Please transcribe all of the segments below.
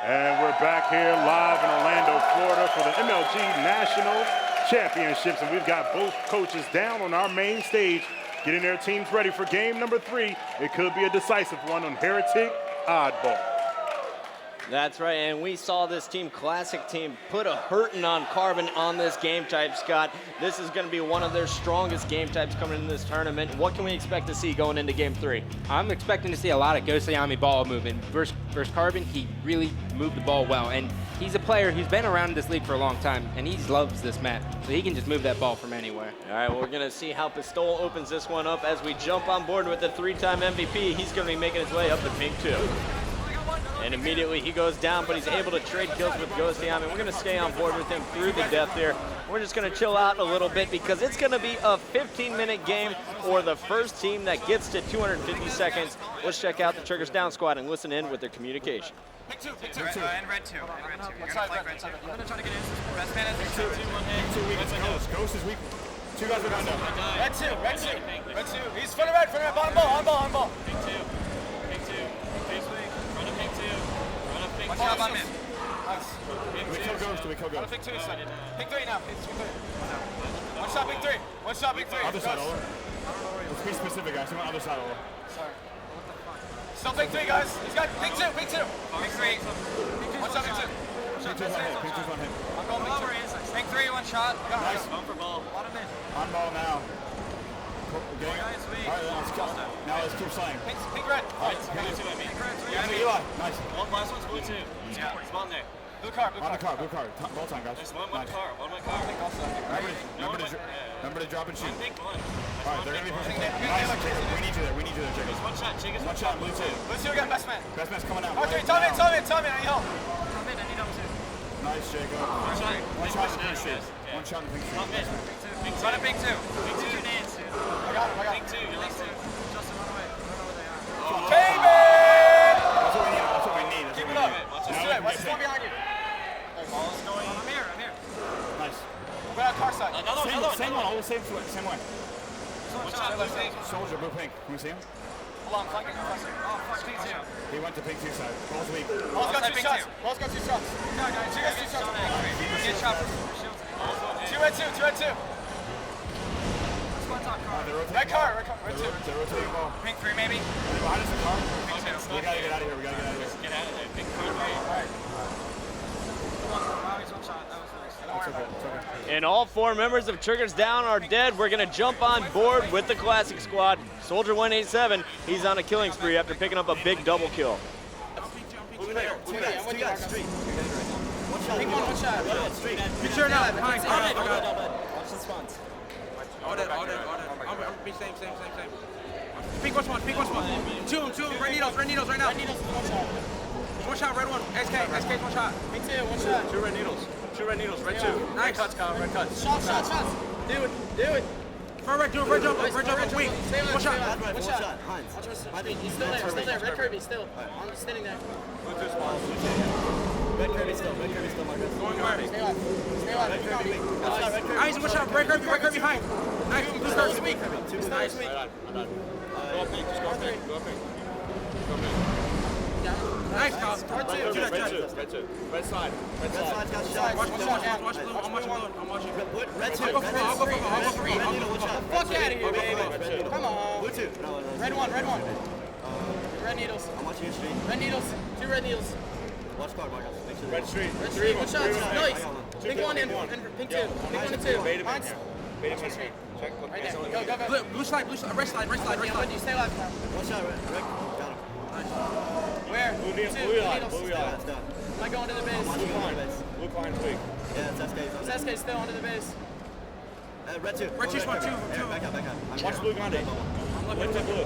And we're back here live in Orlando, Florida for the MLG National Championships. And we've got both coaches down on our main stage, getting their teams ready for game number 3. It could be a decisive one on Heretic Oddball. That's right, and we saw this team, Classic team, put a hurting on Carbon on this game type, Scott. This is going to be one of their strongest game types coming into this tournament. What can we expect to see going into game 3? I'm expecting to see a lot of Gosayami ball movement. Versus Carbon, he really moved the ball well, and he's a player who's been around this league for a long time, and he loves this map, so he can just move that ball from anywhere. All right, well, we're going to see how Pistol opens this one up as we jump on board with the 3-time MVP. He's going to be making his way up to pink 2. And immediately he goes down, but he's able to trade kills with Gosayami. We're going to stay on board with him through the death here. We're just going to chill out a little bit because it's going to be a 15-minute game for the first team that gets to 250 seconds. Let's check out the Triggers Down squad and listen in with their communication. Pick two, and red 2. You're going to play red 2. You're going to try to get in. Best man is 2. Ghost is weak. 2 guys are down now. Red 2. Red 2. He's front of red. On ball. Pink 2. Run a pink 2. Watch out on mid. We kill Ghost. Run a pink 2 inside. Pink 3 now. One shot, pink 3. Other side, Ola. Let's be specific, guys. Other side, Ola. Sorry. Still pink 3, guys. He's got pink 2. Pink 3. One shot, pink 2. Pink 2's on him. I'm going pink 3, one shot. Nice. Bumper ball. On ball now. All right, let's go. Now let's keep sliding. Pink red. Blue 2, I mean. Eli. Nice. Last one's blue 2. Yeah. Spawn there. Blue card. On the car. Ball time, guys. There's one car. Remember to drop and shoot. Pink 1. All right, they're going to be pushing. Nice. We need you there, Chiggers. One shot, Chiggers. One shot, blue 2. Blue 2 got best man. Best man's coming out. Okay, tell me, I need help. I need help too. Nice, Jacob. One shot in the pink street. One shot in the pink street. Run a pink 2. Pink 2. I got him. Pink 2. You're last 2. Justin, run away. Where they are. Oh. Baby! That's what we need. Keep it up. Let's do it. Watch the one behind you. Ball is going. I'm here. Nice. We're on car side. Same one, all the same way. One shot, blue 2. Soldier, blue pink. Can we see him? Hold on, flanking. Oh, fuck, pink 2. He went to pink 2 side. Ball's weak. Ball's got 2 shots. No, she has 2 shots. Get shot. 2 red 2. Red car. Red 2. They're rotating ball. Pink 3 maybe. Behind us, the car. Pink 2. We gotta get out of here. Get out of there. Pink 3. Alright. One shot. That was nice. Don't worry about it. And all 4 members of Triggers Down are dead. We're going to jump on board with the Classic squad. Soldier 187, he's on a killing spree after picking up a big double kill. One shot. Be sure now. Watch the spawns. All that. I'm be same. Pink one. 2, red needles right now. One shot, red 1. SK, one shot. Pink 2, one shot. 2 red needles. 2 red needles. Red 2. Nice. Red cuts, Kyle. Red cuts. Shots. Do it. For red jump, red weak. One shot. One shot. He's still there. Red Kirby still. I'm standing there. Red Kirby still, Marcus. Going where? Stay alive. Nice, one shot, red Kirby behind. Nice, blue star's weak. Nice. Go up pink. Just go up pink. Nice, Kyle. Red 2. Red slide. Red slide's got shots. Watch blue. I'm watching. Red 2. I'll go for Red needle, one shot. Fuck out of here, baby. Come on. Blue 2. Red 1. Red needles. I'm watching your street. Red needles. 2 red needles. Watch card, Marcus. Make sure Red street. Red 3. One shot. Nice. Two Pink 1 and pink 2. Pink 1 and 2. Beta Mine's Beta Watch my street. Check. Right there. Go. blue slide, red slide. You stay alive now. one shot, red. Got him. Where? Blue 2 eye. needles. Blue Yeah, eye. it's done. Am I going to the base? Watch your base. Blue client's weak. Yeah, it's SK. Is SK still under the base? Red 2. Red 2's one, two. Back up. Watch blue Gandhi. Lift it blue.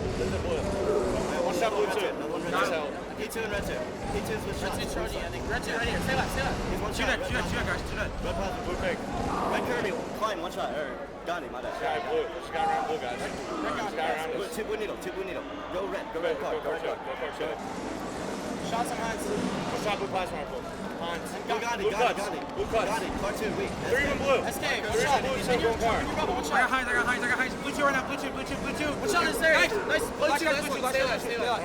One shot blue 2. Nice help. P2 and red 2. P2's with Red shots. 2 charging, I think. Red 2 right here. Stay alive. He's one Two shot. dead, guys. Red plasma. Blue pink. Red Kirby. Klein, one shot. Gandhi, my bad. Sky blue. Just got around blue, guys. Just got around Blue, us. 2 blue needle. Go red. Go card. shot. Shots on Heinz. One shot blue plasma rifle. Hans. Blue Gandhi. Blue cuts. Gandhi. Card 2 weak. 3 even blue. SK, 3 one shot. even blue, so go car. One I shot. got Heinz. Blue 2 right now. Blue 2. One shot is there. Nice. Blue 2. Stay alive.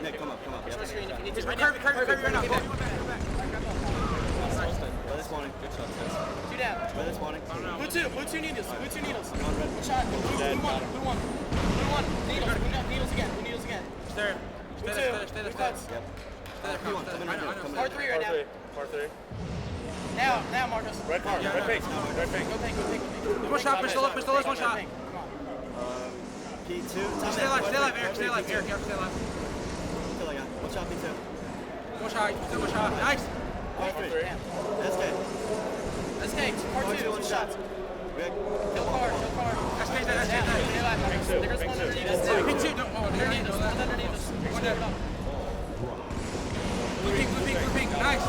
Nick, come up. Short screen if you need to. Kirby right now. Go back. spawning. Two down. Red is spawning. Blue two needles. One shot. Blue one. Needles again. Stay there. Yep. P1, come in right now. Par three right now. Par three. Now, Marcus. Red card. Red pink. Red pink. Go pink. One shot, pistol, one shot. Come on. P2. Stay alive, Eric, stay alive. Eric, stay alive. Kill that guy. One shot, P2. One shot. Nice. Par 3. SK. Let's take par two. One Two shot. shots. Red. Kill car. That's crazy. There's one underneath us. Pick two. Underneath us. One's underneath us. One there. Blue pink. Nice.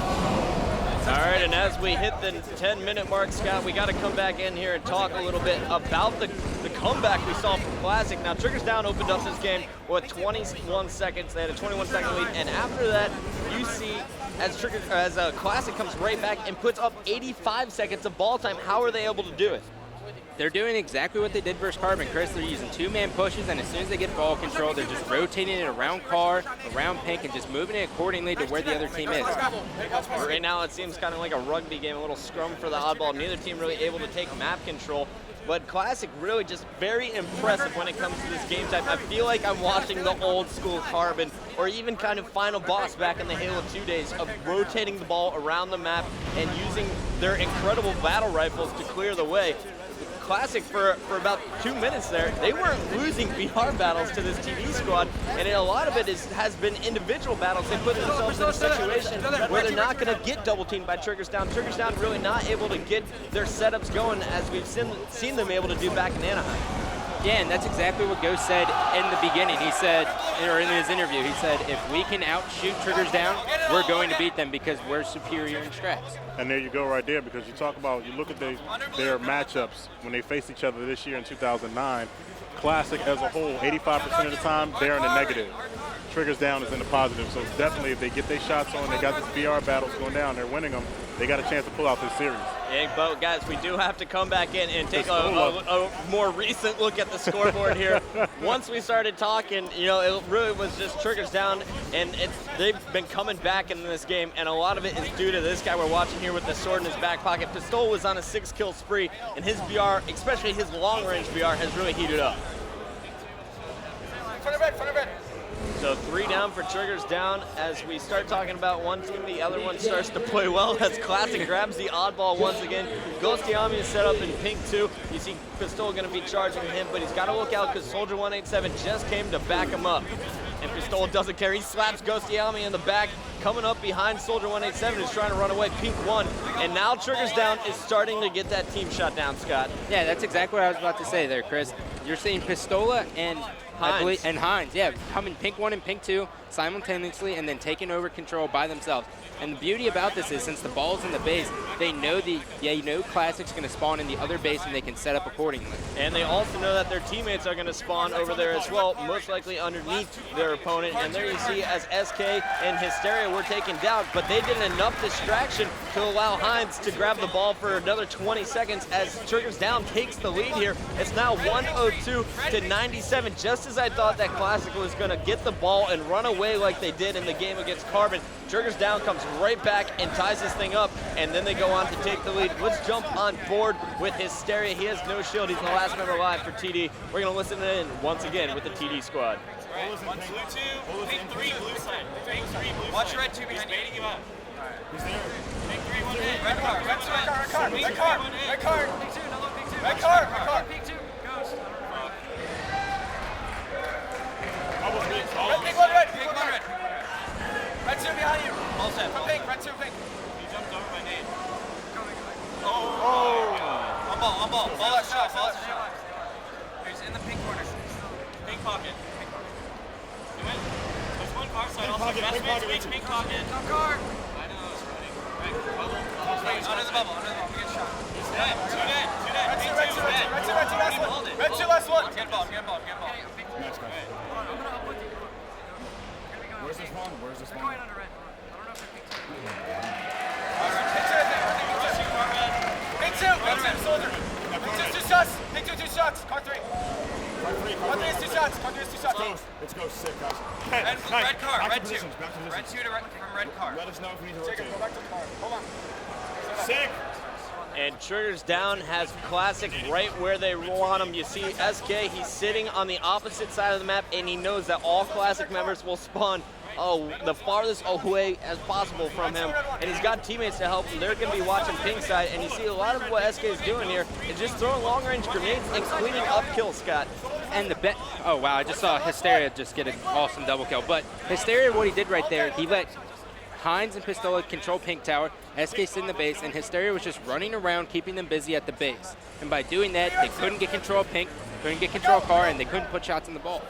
All right, and as we hit the 10-minute mark, Scott, we got to come back in here and talk a little bit about the comeback we saw from Classic. Now, Triggers Down opened up this game with 21 seconds. They had a 21-second lead, and after that, you see as Classic comes right back and puts up 85 seconds of ball time. How are they able to do it? They're doing exactly what they did versus Carbon, Chris. They're using two-man pushes, and as soon as they get ball control, they're just rotating it around Car, around Pink, and just moving it accordingly to where the other team is. Right now, it seems kind of like a rugby game, a little scrum for the oddball. Neither team really able to take map control. But Classic really just very impressive when it comes to this game type. I feel like I'm watching the old school Carbon or even kind of Final Boss back in the Halo 2 days of rotating the ball around the map and using their incredible battle rifles to clear the way. Classic for about 2 minutes there, they weren't losing VR battles to this TV squad, and a lot of it has been individual battles. They put themselves in a situation where they're not going to get double teamed by Triggers Down. Triggers Down really not able to get their setups going as we've seen them able to do back in Anaheim. Yeah, and that's exactly what Ghost said in the beginning. He said, or in his interview, he said, if we can outshoot Triggers Down, we're going to beat them because we're superior in strats. And there you go right there, because you talk about, you look at their matchups when they faced each other this year in 2009, Classic as a whole, 85% of the time, they're in the negative. Triggers Down is in the positive. So it's definitely, if they get their shots on, they got these VR battles going down, they're winning them, they got a chance to pull out this series. Yeah, but guys, we do have to come back in and take a more recent look at the scoreboard here. Once we started talking, you know, it really was just Triggers Down, and they've been coming back in this game, and a lot of it is due to this guy we're watching here with the sword in his back pocket. Pistol was on a 6-kill spree, and his VR, especially his long-range VR, has really heated up. Front of red. So 3 down for Triggers Down. As we start talking about one team, the other one starts to play well as Classic grabs the oddball once again. Ghostiami is set up in pink 2. You see Pistol going to be charging him, but he's got to look out because Soldier 187 just came to back him up. And Pistol doesn't care. He slaps Ghostiami in the back, coming up behind Soldier 187, who's trying to run away. Pink 1. And now Triggers Down is starting to get that team shut down, Scott. Yeah, that's exactly what I was about to say there, Chris. You're seeing Pistola and Hines, yeah, coming pink 1 and pink 2 simultaneously and then taking over control by themselves. And the beauty about this is since the ball's in the base, they know Classic's going to spawn in the other base and they can set up accordingly. And they also know that their teammates are going to spawn over there as well, most likely underneath their opponent. And there you see as SK and Hysteria were taken down, but they did enough distraction to allow Hines to grab the ball for another 20 seconds as Triggers Down takes the lead here. It's now 102 to 97, just as I thought that Classic was going to get the ball and run away like they did in the game against Carbon. Triggers Down comes right back and ties this thing up, and then they go on to take the lead. Let's jump on board with Hysteria. He has no shield. He's the last member alive for TD. We're going to listen in once again with the TD squad. Blue 2, pink 3, blue side. Pink 3, blue side. Watch red 2 behind you. Baiting him up. He's there. Pink 3, 1 in. Red car. Pink 2. Ghost. Almost big. Pink 1 red. Red 2 behind you. All set. Pink. Red 2 pink. He jumped over my name. On ball. Ball that shot. He's in the pink corner. Pink pocket. You went. There's one car side. Also, pink pocket. No car. I know. It's running. Right. Bubble. Under the bubble. We get shot. He's dead. 2 dead. Red 2 last one. Get ball. Nice, guys. Where's this one? Going under red. I don't know if they're pink 2. Pink 2, soldier. Pink 2, 2 shots. Pink 2, 2 shots. Car 3. Car 3 is 2 shots. Let's go. Sick, guys. Red car. Back Red to 2. positions. Red 2 from red car. Let us know if we need to Jacob, rotate. go back to the car. Hold on. Sick. And Triggers Down has Classic right where they want him. You see SK, he's sitting on the opposite side of the map, and he knows that all Classic members will spawn the farthest away as possible from him. And he's got teammates to help him. They're going to be watching pink side, and you see a lot of what SK is doing here is just throwing long-range grenades and cleaning up kills, Scott. And the oh wow, I just saw Hysteria just get an awesome double kill. But Hysteria, what he did right there, he let Hines and Pistola control pink tower, SK sit in the base, and Hysteria was just running around, keeping them busy at the base. And by doing that, they couldn't get control of pink, couldn't get control of car, and they couldn't put shots in the ball.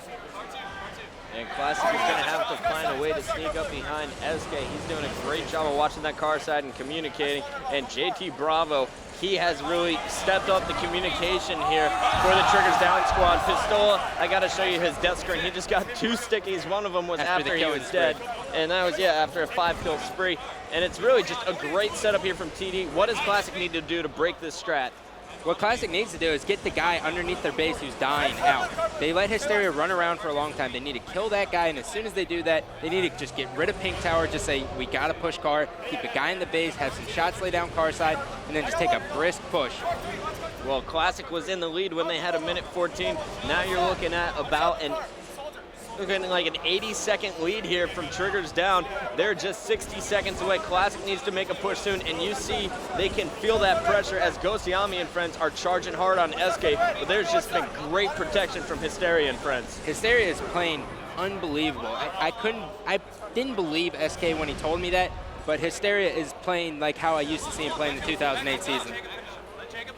And Classic is going to have to find a way to sneak up behind SK. He's doing a great job of watching that car side and communicating. And JT Bravo, he has really stepped up the communication here for the Triggers Down squad. Pistola, I got to show you his death screen. He just got 2 stickies. One of them was after he was dead. And that was, after a 5-kill spree. And it's really just a great setup here from TD. What does Classic need to do to break this strat? What Classic needs to do is get the guy underneath their base who's dying out. They let Hysteria run around for a long time. They need to kill that guy, and as soon as they do that, they need to just get rid of pink tower, just say, we got to push car, keep a guy in the base, have some shots lay down car side, and then just take a brisk push. Well, Classic was in the lead when they had a minute 14. Now you're looking at about like an 80-second lead here from Triggers Down. They're just 60 seconds away. Classic needs to make a push soon, and you see they can feel that pressure as Ghostiami and friends are charging hard on SK, but there's just been great protection from Hysteria and friends. Hysteria is playing unbelievable. I didn't believe SK when he told me that, but Hysteria is playing like how I used to see him play in the 2008 season.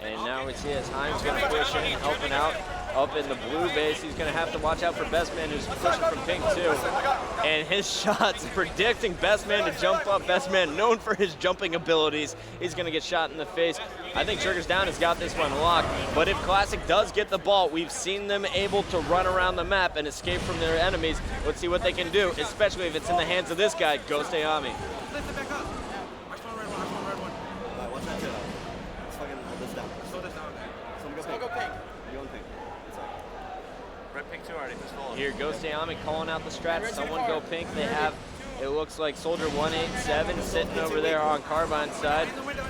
And now we see as Hines going to push in, helping out up in the blue base. He's going to have to watch out for Bestman, who's pushing from pink too. And his shots predicting Bestman to jump up. Bestman known for his jumping abilities. He's going to get shot in the face. I think Triggers Down has got this one locked. But if Classic does get the ball, we've seen them able to run around the map and escape from their enemies. Let's see what they can do, especially if it's in the hands of this guy, Ghostiami. Here, Ghostiami calling out the strats. Someone go pink. They have, it looks like Soldier 187 sitting over there on Carbine's side.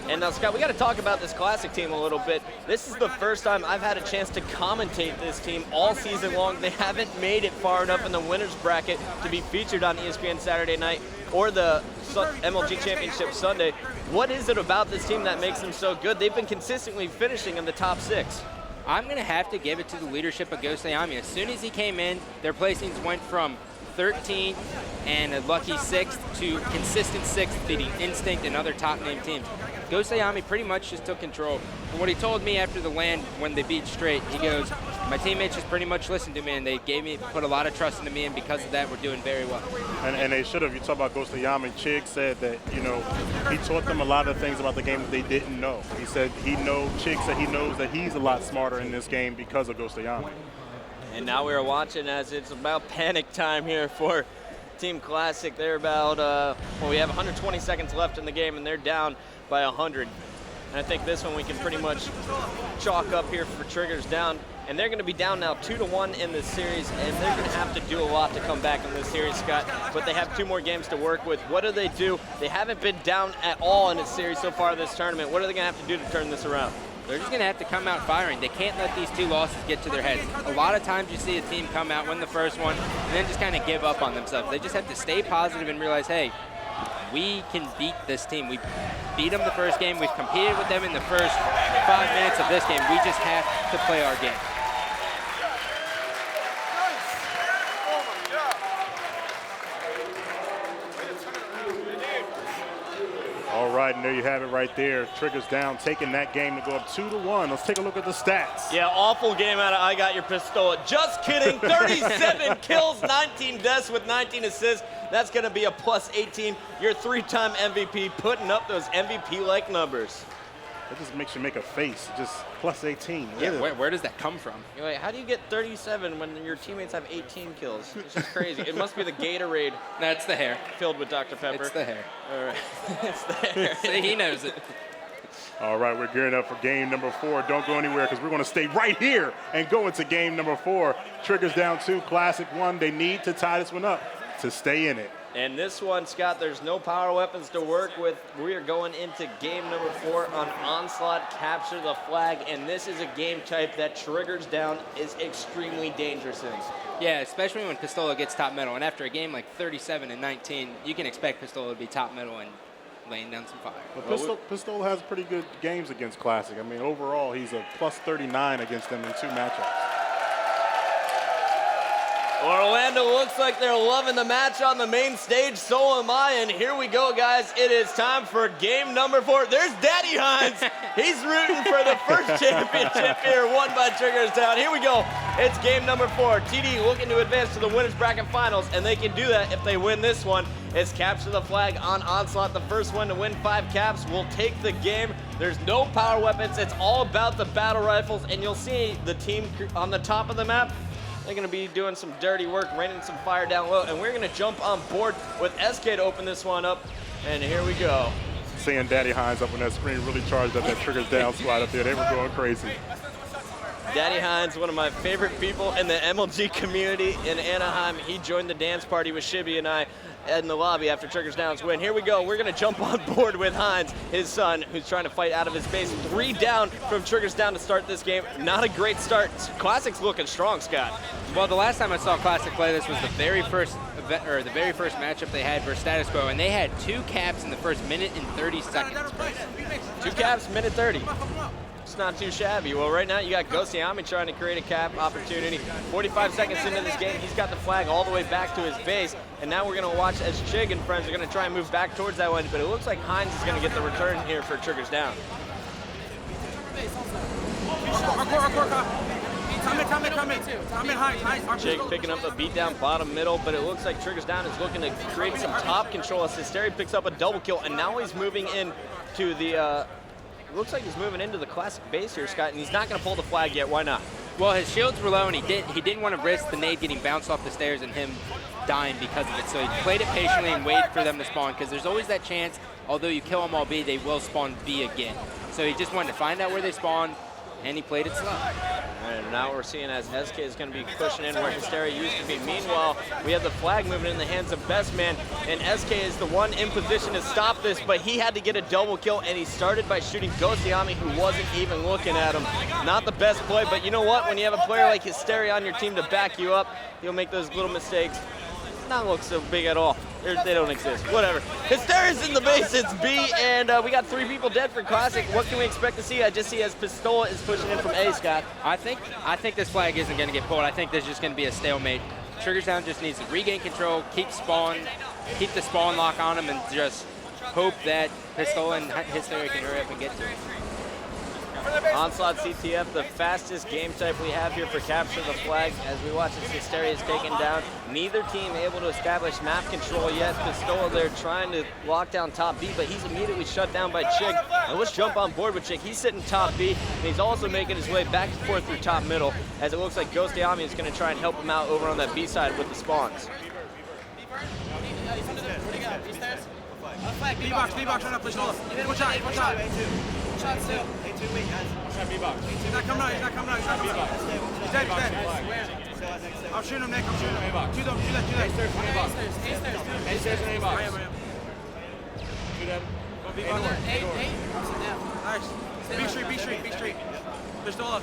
And now, Scott, we got to talk about this Classic team a little bit. This is the first time I've had a chance to commentate this team all season long. They haven't made it far enough in the winners bracket to be featured on ESPN Saturday night or the MLG Championship Sunday. What is it about this team that makes them so good? They've been consistently finishing in the top 6. I'm going to have to give it to the leadership of Ghostiami. As soon as he came in, their placings went from 13th and a lucky 6th to consistent 6th, beating Instinct and other top-name teams. Ghostiami pretty much just took control. And what he told me after the LAN when they beat Straight, he goes, my teammates just pretty much listened to me, and they put a lot of trust into me, and because of that, we're doing very well. And they should have. You talk about Ghostiami. Chig said that, he taught them a lot of things about the game that they didn't know. He said Chig said he knows that he's a lot smarter in this game because of Ghostiami. And now we are watching as it's about panic time here for Team Classic. They're about, we have 120 seconds left in the game, and they're down by 100. And I think this one we can pretty much chalk up here for Triggers Down. And they're going to be down now 2-1 in this series, and they're going to have to do a lot to come back in this series, Scott. But they have 2 more games to work with. What do? They haven't been down at all in this series so far this tournament. What are they going to have to do to turn this around? They're just going to have to come out firing. They can't let these 2 losses get to their heads. A lot of times you see a team come out, win the first one, and then just kind of give up on themselves. They just have to stay positive and realize, hey, we can beat this team. We beat them the first game. We've competed with them in the first 5 minutes of this game. We just have to play our game. All right, and there you have it right there. Triggers Down, taking that game to go up 2-1. Let's take a look at the stats. Yeah, awful game out of I Got Your Pistola. Just kidding. 37 kills, 19 deaths with 19 assists. That's going to be a plus 18. Your 3-time MVP putting up those MVP-like numbers. It just makes you make a face. Just plus 18. Yeah, where does that come from? You're like, how do you get 37 when your teammates have 18 kills? It's just crazy. It must be the Gatorade. That's the hair. Filled with Dr. Pepper. It's the hair. All right. It's the hair. See, he knows it. All right, we're gearing up for game number 4. Don't go anywhere because we're going to stay right here and go into game number 4. Triggers Down 2, Classic 1. They need to tie this one up to stay in it. And this one, Scott, there's no power weapons to work with. We are going into game number 4 on Onslaught Capture the Flag, and this is a game type that triggers down is extremely dangerous in. Yeah, especially when Pistola gets top middle. And after a game like 37-19, you can expect Pistola to be top middle and laying down some fire. Well, Pistola has pretty good games against Classic. I mean, overall, he's a plus 39 against them in 2 matchups. Orlando looks like they're loving the match on the main stage. So am I. And here we go, guys. It is time for game number 4. There's Daddy Hines. He's rooting for the first championship here, won by Triggers Down. Here we go. It's game number 4. TD looking to advance to the winners bracket finals, and they can do that if they win this one. It's Capture the Flag on Onslaught. The first one to win 5 caps will take the game. There's no power weapons. It's all about the battle rifles, and you'll see the team on the top of the map. They're going to be doing some dirty work, raining some fire down low, and we're going to jump on board with SK to open this one up, and here we go. Seeing Daddy Hines up on that screen really charged up that Triggers Down squad up there. They were going crazy. Daddy Hines, one of my favorite people in the MLG community in Anaheim. He joined the dance party with Shibby and I in the lobby after Triggers Down's win. Here we go. We're going to jump on board with Hines, his son, who's trying to fight out of his base. 3 down from Triggers Down to start this game. Not a great start. Classic's looking strong, Scott. Well, the last time I saw Classic play this was the very first matchup they had versus Status Quo, and they had 2 caps in the first minute and 30 seconds. 2 caps, minute 30. It's not too shabby. Well, right now you got Ghostiami trying to create a cap opportunity. 45 seconds into this game, he's got the flag all the way back to his base. And now we're going to watch as Chig and friends are going to try and move back towards that one. But it looks like Hines is going to get the return here for Triggers Down. Chig picking up the beat down bottom middle, but it looks like Triggers Down is looking to create some top control as Hysteria picks up a double kill. And now he's moving into the... looks like he's moving into the Classic base here, Scott, and he's not going to pull the flag yet. Why not? Well, his shields were low, and he didn't want to risk the nade getting bounced off the stairs and him dying because of it. So he played it patiently and waited for them to spawn, because there's always that chance, although you kill them all B, they will spawn B again. So he just wanted to find out where they spawn, and he played it slow. And now we're seeing as SK is going to be pushing in where Hysteria used to be. Meanwhile, we have the flag moving in the hands of Best Man, and SK is the one in position to stop this, but he had to get a double kill, and he started by shooting Ghostiami, who wasn't even looking at him. Not the best play, but you know what? When you have a player like Hysteria on your team to back you up, he'll make those little mistakes. Not look so big at all. They don't exist. Whatever. Hysteria's in the base. It's B, and we got 3 people dead for Classic. What can we expect to see? I just see as Pistola is pushing in from A, Scott. I think this flag isn't going to get pulled. I think there's just going to be a stalemate. Triggers Down just needs to regain control, keep the spawn lock on him, and just hope that Pistola and Hysteria can hurry up and get to him. Onslaught CTF, the fastest game type we have here for Capture the Flag. As we watch as Hysteria is taken down, neither team able to establish map control yet. Pistola there trying to lock down top B, but he's immediately shut down by Chig. And let's jump on board with Chig. He's sitting top B, and he's also making his way back and forth through top middle, as it looks like Ghostiami is going to try and help him out over on that B side with the spawns. B-box, right now, please. One shot. Shots still. A2 weak, guys. He's not coming out. He's dead. I'm shooting him, Nick. Do that. A-stairs and A-box. I am. Shoot him. Nice. B Street. Pistola.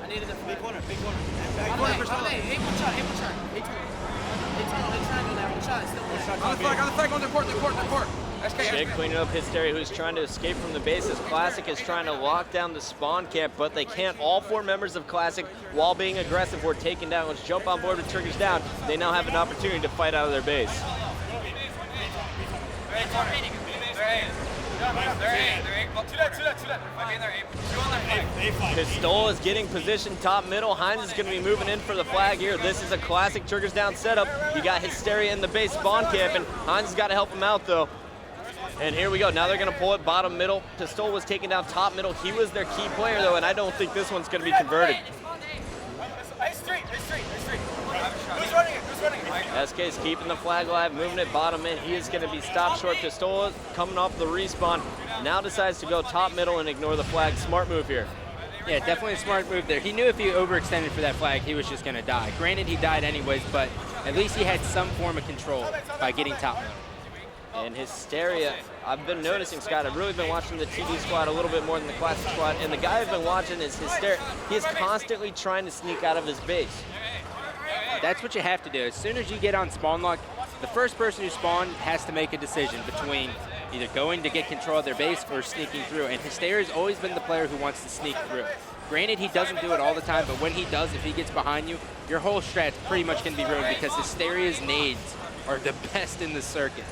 I needed a big corner. Big corner, Pistola. A1 shot. A2. They're trying to do that. 1 shot. Still 1 shot. On the flag, on the court. Chig cleaning up Hysteria, who's trying to escape from the bases. Classic is trying to lock down the spawn camp, but they can't. All 4 members of Classic, while being aggressive, were taken down. Let's jump on board with Triggers Down. They now have an opportunity to fight out of their base. Pistola is getting positioned top middle. Hines is going to be moving in for the flag here. This is a Classic Triggers Down setup. You got Hysteria in the base spawn camp, and Hines has got to help him out, though. And here we go. Now they're going to pull it bottom middle. Pistola was taking down top middle. He was their key player, though, and I don't think this one's going to be converted. Who's running it? SK is keeping the flag alive, moving it bottom in. He is going to be stopped short. Pistola coming off the respawn. Now decides to go top middle and ignore the flag. Smart move here. Yeah, definitely a smart move there. He knew if he overextended for that flag, he was just going to die. Granted, he died anyways, but at least he had some form of control by getting top middle. And Hysteria, I've been noticing, Scott, I've really been watching the TD squad a little bit more than the Classic squad, and the guy I've been watching is Hysteria. He is constantly trying to sneak out of his base. That's what you have to do. As soon as you get on spawn lock, the first person who spawned has to make a decision between either going to get control of their base or sneaking through, and Hysteria's always been the player who wants to sneak through. Granted, he doesn't do it all the time, but when he does, if he gets behind you, your whole strat's pretty much going to be ruined because Hysteria's nades are the best in the circuit.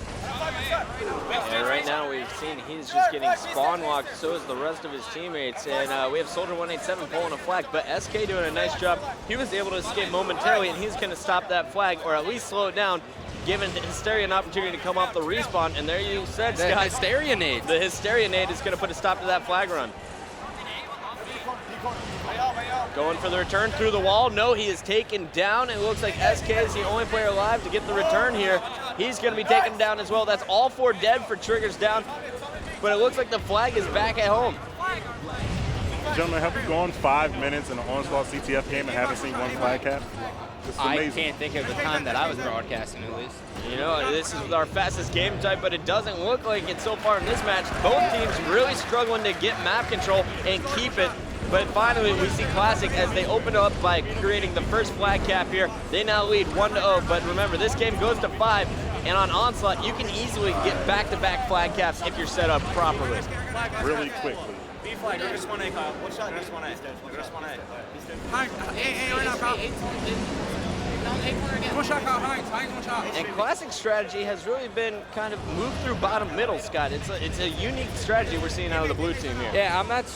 And right now we've seen he's just getting spawn locked, so is the rest of his teammates. And we have Soldier 187 pulling a flag, but SK doing a nice job. He was able to escape momentarily, and he's going to stop that flag, or at least slow it down, giving Hysteria an opportunity to come off the respawn. And there you said, The Scott, Hysteria nade. the Hysteria nade is going to put a stop to that flag run. Going for the return through the wall. No, he is taken down. It looks like SK is the only player alive to get the return here. He's going to be taken down as well. That's all 4 dead for Triggers down. But it looks like the flag is back at home. Gentlemen, have we gone 5 minutes in an Onslaught CTF game and haven't seen one flag cap? This is I amazing. can't think of the time that I was broadcasting, at least. You know, this is our fastest game type, but it doesn't look like it so far in this match. Both teams really struggling to get map control and keep it. But finally, we see Classic as they open up by creating the first flag cap here. They now lead 1-0, but remember, this game goes to 5, and on Onslaught, you can easily get back-to-back flag caps if you're set up properly. Really quickly. B flag, go just 1A, Kyle. One shot, just 1A. Just 1A. Hines, hey, right now, Kyle. One shot, Kyle. Hines, one shot. And Classic strategy has really been kind of moved through bottom middle, Scott. It's a unique strategy we're seeing out of the blue team here. Yeah, I'm not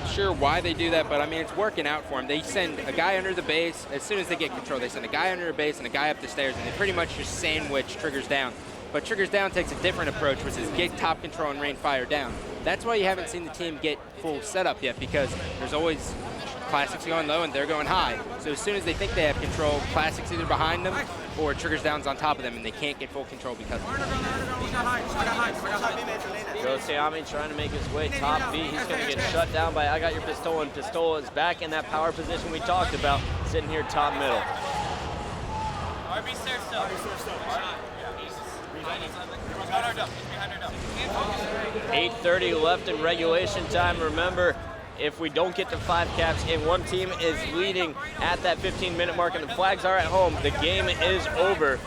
sure why they do that, but I mean it's working out for them. They send a guy under the base as soon as they get control. They send a guy under the base and a guy up the stairs, and they pretty much just sandwich Triggers down. But Triggers down takes a different approach, which is get top control and rain fire down. That's why you haven't seen the team get full setup yet, because there's always Classic's going low and they're going high. So as soon as they think they have control, Classic's either behind them or Triggers down's on top of them, and they can't get full control because of it. Gosayami trying to make his way top B. He's going to get shut down by I Got Your Pistola, and Pistola is back in that power position we talked about, sitting here top middle. RB stairs still. Behind our dump. Behind our dump. 8:30 left in regulation time. Remember, if we don't get to 5 caps and one team is leading at that 15-minute mark and the flags are at home, the game is over.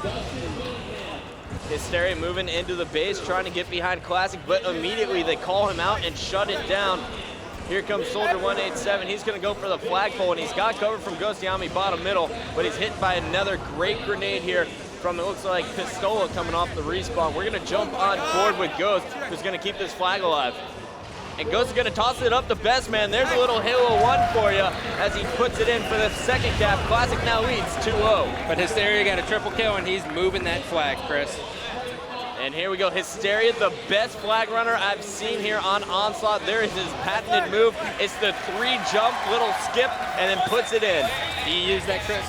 Hysteria moving into the base, trying to get behind Classic, but immediately they call him out and shut it down. Here comes Soldier 187. He's going to go for the flagpole, and he's got cover from Gosayami bottom middle, but he's hit by another great grenade here from, it looks like, Pistola coming off the respawn. We're going to jump on board with Ghost, who's going to keep this flag alive. And Ghost is going to toss it up the best man. There's a little Halo 1 for you as he puts it in for the second cap. Classic now leads 2-0. But Hysteria got a triple kill, and he's moving that flag, Chris. And here we go, Hysteria, the best flag runner I've seen here on Onslaught. There is his patented move. It's the 3-jump little skip and then puts it in. Do you use that, Chris?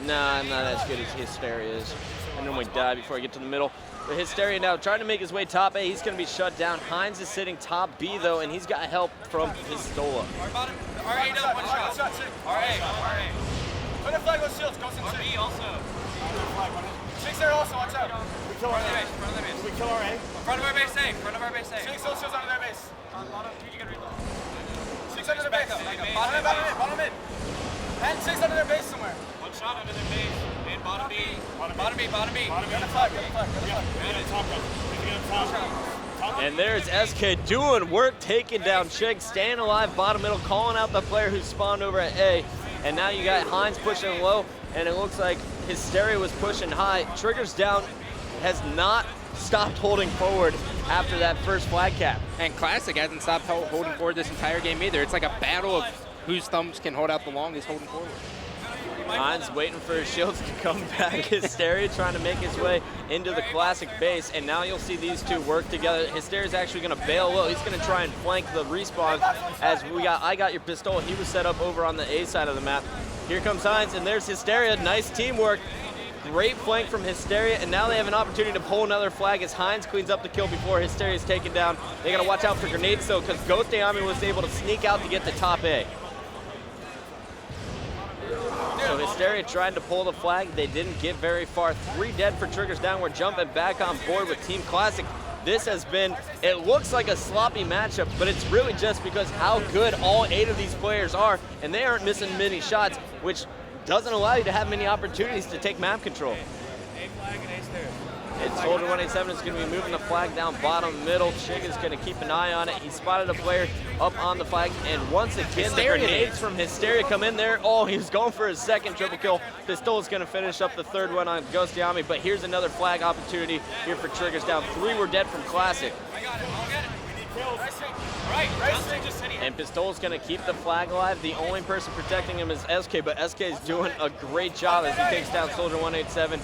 Nah, I'm not as good as Hysteria is. I normally die before I get to the middle. But Hysteria now trying to make his way top A. He's going to be shut down. Hines is sitting top B, though, and he's got help from Pistola. RA down, one shot. RA. Put a flag on shields, goes in B also. Six there also, watch out. We kill RA. We kill RA. Front of our base safe. Six those shields under their base. Six under their base. Bottom mid. And six under their base somewhere. One shot under their base. And bottom B. Bottom B. Get a flag. And there's SK doing work, taking down Chig, staying alive, bottom middle, calling out the player who spawned over at A. And now you got Hines pushing low, and it looks like Hysteria was pushing high. Triggers down has not stopped holding forward after that first flag cap. And Classic hasn't stopped holding forward this entire game either. It's like a battle of whose thumbs can hold out the longest holding forward. Hines waiting for his shields to come back. Hysteria trying to make his way into the Classic base, and now you'll see these two work together. Hysteria's actually going to bail low. He's going to try and flank the respawn as I Got Your Pistol. He was set up over on the A side of the map. Here comes Hines, and there's Hysteria. Nice teamwork. Great flank from Hysteria, and now they have an opportunity to pull another flag as Hines cleans up the kill before Hysteria is taken down. They got to watch out for grenades, though, because Gosayami was able to sneak out to get the top A. So Hysteria trying to pull the flag. They didn't get very far. 3 dead for Triggers Down. We're jumping back on board with Team Classic. This has been, it looks like a sloppy matchup, but it's really just because how good all 8 of these players are, and they aren't missing many shots, which doesn't allow you to have many opportunities to take map control. And Soldier 187 is going to be moving the flag down bottom middle. Chig is going to keep an eye on it. He spotted a player up on the flag, and once again, the grenades from Hysteria come in there. Oh, he was going for his second triple kill. Pistol is going to finish up the 3rd one on Ghostiami, but here's another flag opportunity here for Triggers Down. 3 were dead from Classic. And Pistol's going to keep the flag alive. The only person protecting him is SK, but SK is doing a great job as he takes down Soldier 187.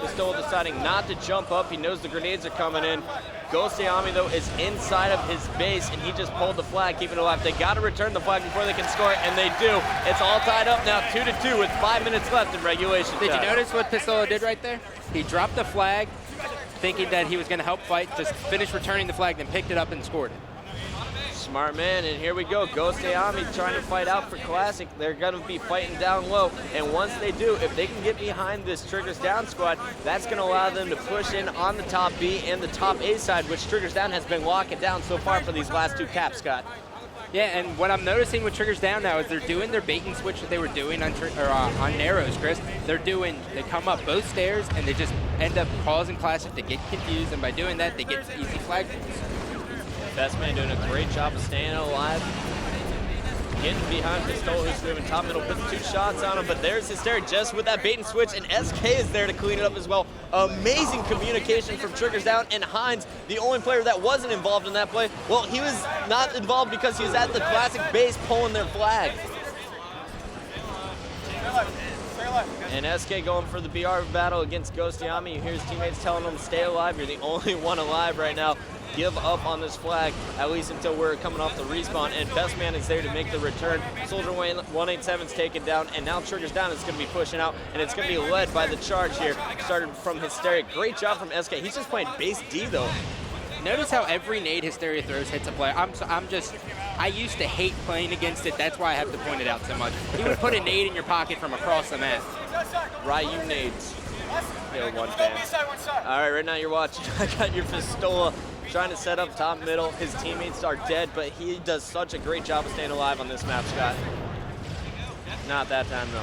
Pistol deciding not to jump up. He knows the grenades are coming in. Ghostiami, though, is inside of his base, and he just pulled the flag, keeping it alive. They got to return the flag before they can score, and they do. It's all tied up now, 2-2, with 5 minutes left in regulation time. Did you notice what Pistola did right there? He dropped the flag, thinking that he was going to help fight, just finished returning the flag, then picked it up and scored it. Smart man, and here we go. Ghostiami trying to fight out for Classic. They're going to be fighting down low, and once they do, if they can get behind this Triggers Down squad, that's going to allow them to push in on the top B and the top A side, which Triggers Down has been locking down so far for these last 2 caps, Scott. Yeah, and what I'm noticing with Triggers Down now is they're doing their bait and switch that they were doing on Narrows, Chris. They come up both stairs, and they just end up causing Classic to get confused, and by doing that, they get easy flag pulls. Best man doing a great job of staying alive. Getting behind Pistol, who's moving top middle, puts 2 shots on him, but there's Hysteria just with that bait and switch, and SK is there to clean it up as well. Amazing communication from Triggers Down, and Hines, the only player that wasn't involved in that play, well, he was not involved because he was at the Classic base pulling their flag. And SK going for the BR battle against Ghostiami. You hear his teammates telling him to stay alive. You're the only one alive right now. Give up on this flag, at least until we're coming off the respawn. And Best Man is there to make the return. Soldier 187's taken down, and now Triggers Down is going to be pushing out, and it's going to be led by the charge here. Started from Hysteria. Great job from SK. He's just playing base D, though. Notice how every nade Hysteria throws hits a player. I used to hate playing against it. That's why I have to point it out so much. He would put a nade in your pocket from across the map. Ryu nades. Yo, one fan. All right, right now you're watching. I got your Pistola trying to set up top middle. His teammates are dead, but he does such a great job of staying alive on this map, Scott. Not that time, though.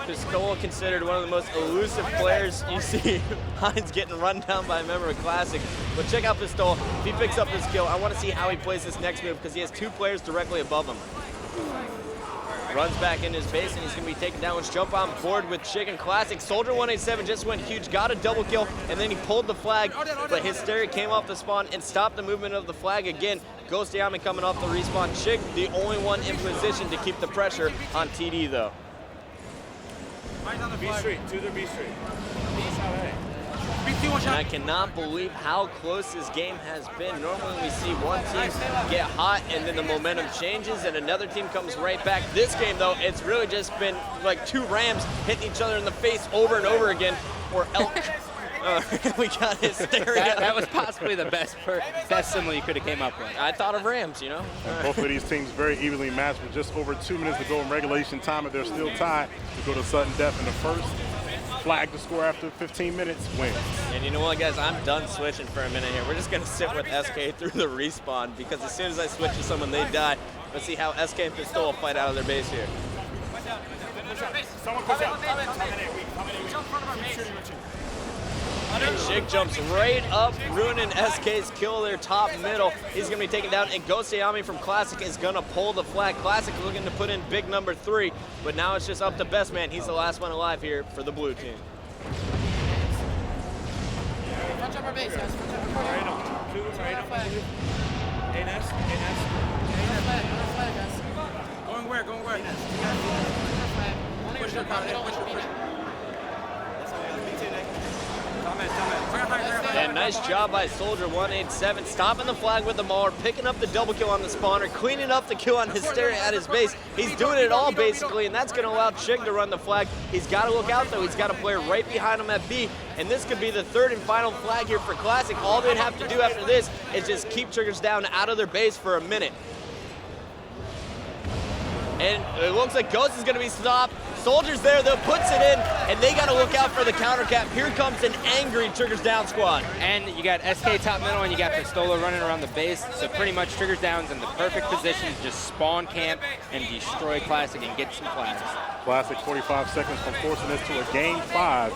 Pistola considered one of the most elusive players you see. Hines getting run down by a member of Classic. But check out Pistola. If he picks up this kill, I want to see how he plays this next move because he has 2 players directly above him. Runs back in his base, and he's going to be taken down. Let's jump on board with Chicken Classic. Soldier 187 just went huge, got a double kill, and then he pulled the flag, but Hysteria came off the spawn and stopped the movement of the flag again. Ghostiami coming off the respawn. Chig, the only one in position to keep the pressure on TD, though. B Street, to the B Street. And I cannot believe how close this game has been. Normally we see one team get hot and then the momentum changes and another team comes right back. This game, though, it's really just been like 2 Rams hitting each other in the face over and over again, or elk. We got Hysteria. That was possibly the best simile you could have came up with. I thought of Rams, you know. Both of these teams very evenly matched with just over 2 minutes to go in regulation time, and they're still tied to go to sudden death in the first. Flag to score after 15 minutes, wins. And you know what, guys? I'm done switching for a minute here. We're just going to sit with SK through the respawn because as soon as I switch to someone, they die. Let's see how SK and Pistola fight out of their base here. Someone push out. And Chig jumps right up, ruining SK's kill there top middle. He's going to be taken down, and Ghostiami from Classic is going to pull the flag. Classic looking to put in big number 3, but now it's just up to Best Man. He's the last one alive here for the blue team. Front jump our base, guys. Going where? Going where? Push the push. And nice job by Soldier 187, stopping the flag with the mauler, picking up the double kill on the spawner, cleaning up the kill on Hysteria at his base. He's doing it all basically, and that's going to allow Chig to run the flag. He's got to look out though. He's got a player right behind him at B, and this could be the 3rd and final flag here for Classic. All they'd have to do after this is just keep Triggers Down out of their base for a minute. And it looks like Ghost is going to be stopped. Soldier's there, though, puts it in, and they got to look out for the counter cap. Here comes an angry Triggers Down squad. And you got SK top middle, and you got Pistola running around the base. So pretty much Triggers Down's in the perfect position to just spawn camp and destroy Classic and get some flags. Classic 45 seconds from forcing this to a game 5.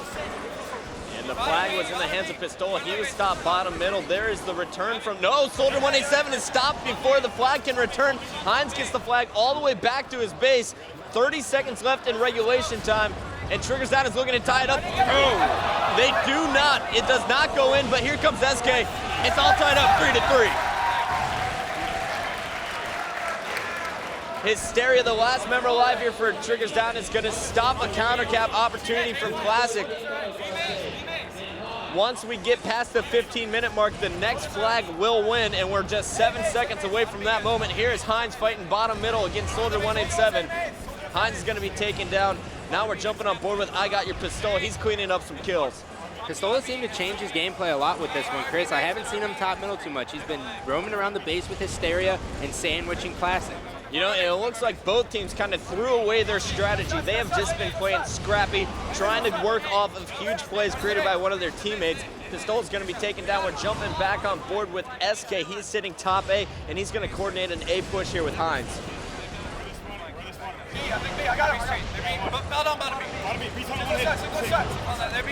And the flag was in the hands of Pistola. He was stopped bottom middle. There is the return from, no, Soldier 187 is stopped before the flag can return. Hines gets the flag all the way back to his base. 30 seconds left in regulation time. And Triggers Down is looking to tie it up. Oh, they do not. It does not go in, but here comes SK. It's all tied up 3-3. Hysteria, the last member alive here for Triggers Down, is going to stop a counter cap opportunity from Classic. Once we get past the 15-minute mark, the next flag will win, and we're just 7 seconds away from that moment. Here is Hines fighting bottom middle against Soldier 187. Hines is going to be taken down. Now we're jumping on board with I Got Your Pistola. He's cleaning up some kills. Pistola seemed to change his gameplay a lot with this one, Chris. I haven't seen him top middle too much. He's been roaming around the base with Hysteria and sandwiching Classic. You know, it looks like both teams kind of threw away their strategy. They have just been playing scrappy, trying to work off of huge plays created by one of their teammates. Pistola's going to be taken down. We're jumping back on board with SK. He's sitting top A, and he's going to coordinate an A push here with Hines. I got him. Fell down bottom B.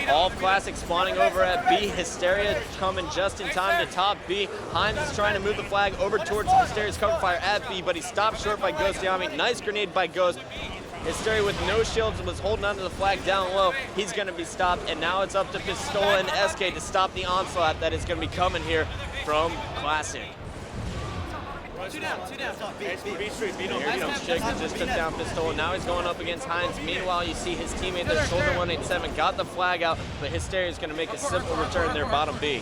All Classic spawning over at B. Hysteria coming just in time to top B. Hines is trying to move the flag over towards Hysteria's cover fire at B, but he's stopped short by Ghost Yami. Nice grenade by Ghost. Hysteria with no shields and was holding onto the flag down low. He's going to be stopped, and now it's up to Pistola and SK to stop the onslaught that is going to be coming here from Classic. Two down. Here comes Chick, who just took down Pistola. Now he's going up against Hines. Meanwhile, you see his teammate there, Soldier 187, got the flag out, but Hysteria is going to make a simple return there, bottom B.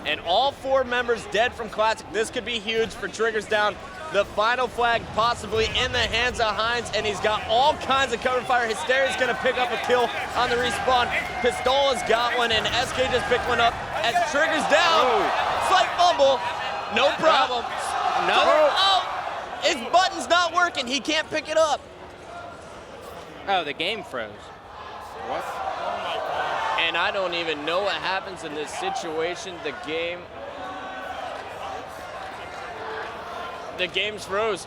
And all 4 members dead from Classic. This could be huge for Triggers Down. The final flag possibly in the hands of Hines, and he's got all kinds of cover fire. Hysteria's going to pick up a kill on the respawn. Pistola's got one, and SK just picked one up as Triggers Down. Slight fumble. No problem. No. Oh, his button's not working. He can't pick it up. Oh, the game froze. What? And I don't even know what happens in this situation. The game's froze.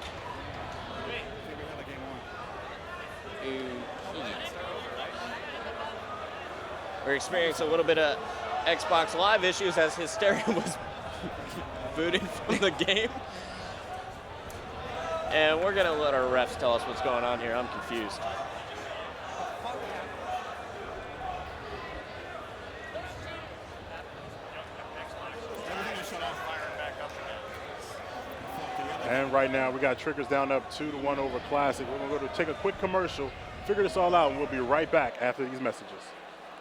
We're experiencing a little bit of Xbox Live issues as Hysteria was booted from the game. And we're gonna let our refs tell us what's going on here. I'm confused. And right now we got Triggers Down up 2-1 over Classic. We're gonna go to take a quick commercial, figure this all out, and we'll be right back after these messages.